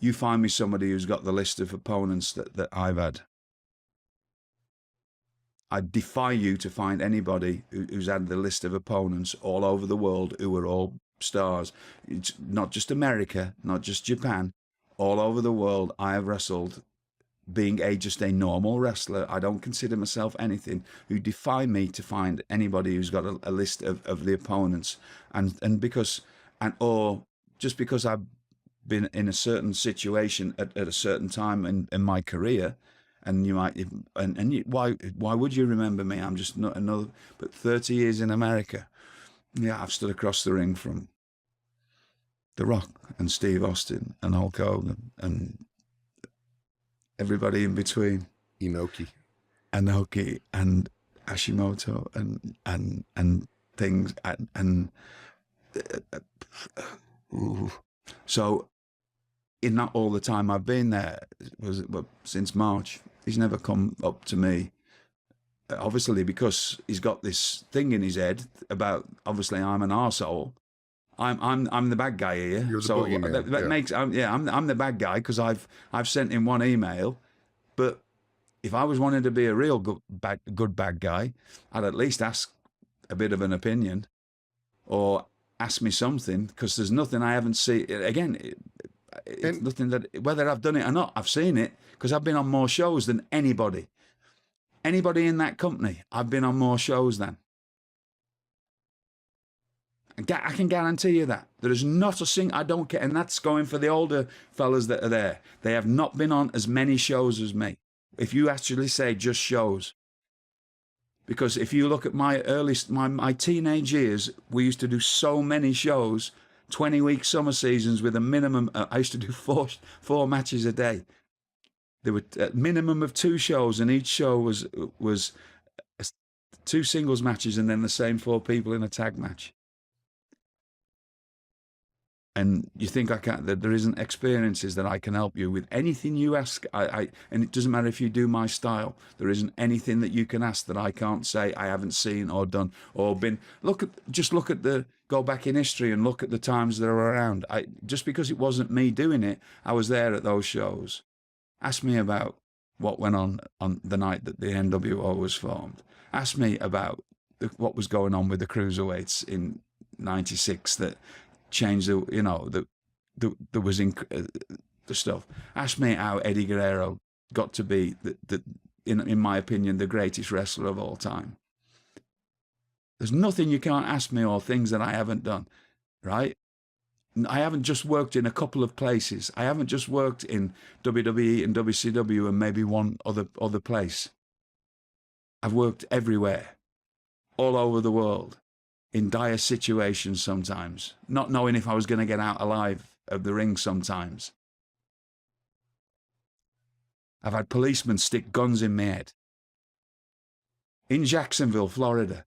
You find me somebody who's got the list of opponents that I've had. I defy you to find anybody who's had the list of opponents all over the world who are all stars. It's not just America, not just Japan. All over the world, I have wrestled being just a normal wrestler. I don't consider myself anything. Who defy me to find anybody who's got a list of the opponents. Or just because I've been in a certain situation at a certain time in my career, and you might, why would you remember me? I'm just not another. But 30 years in America, yeah, I've stood across the ring from The Rock and Steve Austin and Hulk Hogan and everybody in between, Inoki and Hashimoto and things so in that all the time I've been there since March, he's never come up to me. Obviously, because he's got this thing in his head about, obviously I'm an arsehole. I'm the bad guy here. You're the so boogeyman. that makes I'm the bad guy because I've sent him one email. But if I was wanting to be a real good bad guy, I'd at least ask a bit of an opinion or ask me something, because there's nothing I haven't seen. Again, it's nothing that, whether I've done it or not, I've seen it because I've been on more shows than anybody. Anybody in that company, I've been on more shows than. I can guarantee you that. There is not a single, I don't care, and that's going for the older fellas that are there. They have not been on as many shows as me. If you actually say just shows. Because if you look at my teenage years, we used to do so many shows, 20-week summer seasons with a minimum, I used to do four matches a day. There were a minimum of 2 shows, and each show was 2 singles matches and then the same 4 people in a tag match. And you think that there isn't experiences that I can help you with anything you ask. And it doesn't matter if you do my style. There isn't anything that you can ask that I can't say I haven't seen or done or been. Go back in history and look at the times that are around. Just because it wasn't me doing it, I was there at those shows. Ask me about what went on the night that the NWO was formed. Ask me about what was going on with the cruiserweights in '96 that changed the stuff. Ask me how Eddie Guerrero got to be in my opinion the greatest wrestler of all time. There's nothing you can't ask me, or things that I haven't done, right? I haven't just worked in a couple of places. I haven't just worked in WWE and WCW and maybe one other place. I've worked everywhere, all over the world, in dire situations sometimes, not knowing if I was going to get out alive of the ring sometimes. I've had policemen stick guns in my head. In Jacksonville, Florida.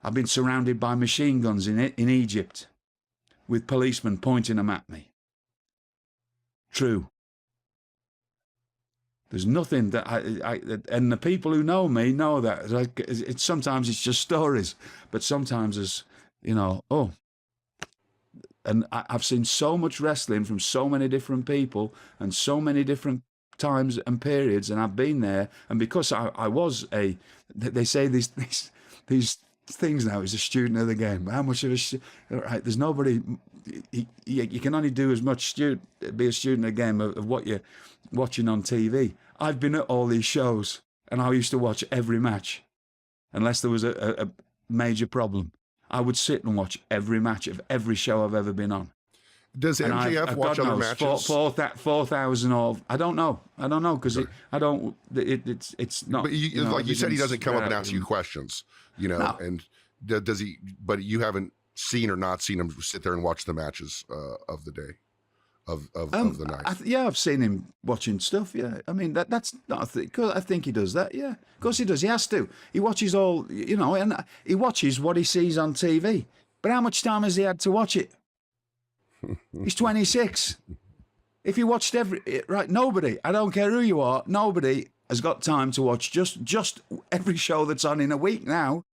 I've been surrounded by machine guns in Egypt, with policemen pointing them at me. True. There's nothing that and the people who know me know that. Sometimes it's just stories, but sometimes it's, and I've seen so much wrestling from so many different people and so many different times and periods, and I've been there, and because I was they say these things now, as a student of the game. How much of right? There's nobody. You can only do as much be a student of the game of what you're watching on TV. I've been at all these shows, and I used to watch every match, unless there was a major problem. I would sit and watch every match of every show I've ever been on. Does MJF watch other matches? 4,000 or I don't know because okay. it's not. But you said, he doesn't come up and ask you questions, No. And does he? But you haven't seen or not seen him sit there and watch the matches of the day, of the night. I've seen him watching stuff. Yeah, I mean that's not a thing. I think he does that. Yeah, of course he does. He has to. He watches all, and he watches what he sees on TV. But how much time has he had to watch it? He's 26. If he watched nobody, I don't care who you are, nobody has got time to watch just every show that's on in a week now.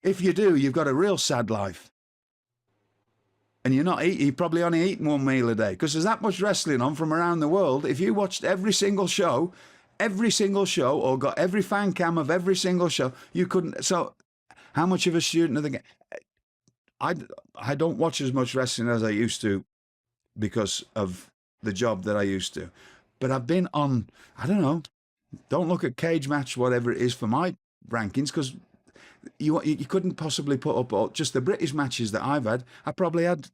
If you do, you've got a real sad life. and you're probably only eating one meal a day because there's that much wrestling on from around the world. If you watched every single show, or got every fan cam of every single show, you couldn't. So, how much of a student of the game? I don't watch as much wrestling as I used to because of the job that I used to. But I've been on, I don't know, don't look at Cage Match, whatever it is, for my rankings, because you couldn't possibly put up just the British matches that I've had. I probably had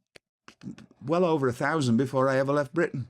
well over 1,000 before I ever left Britain.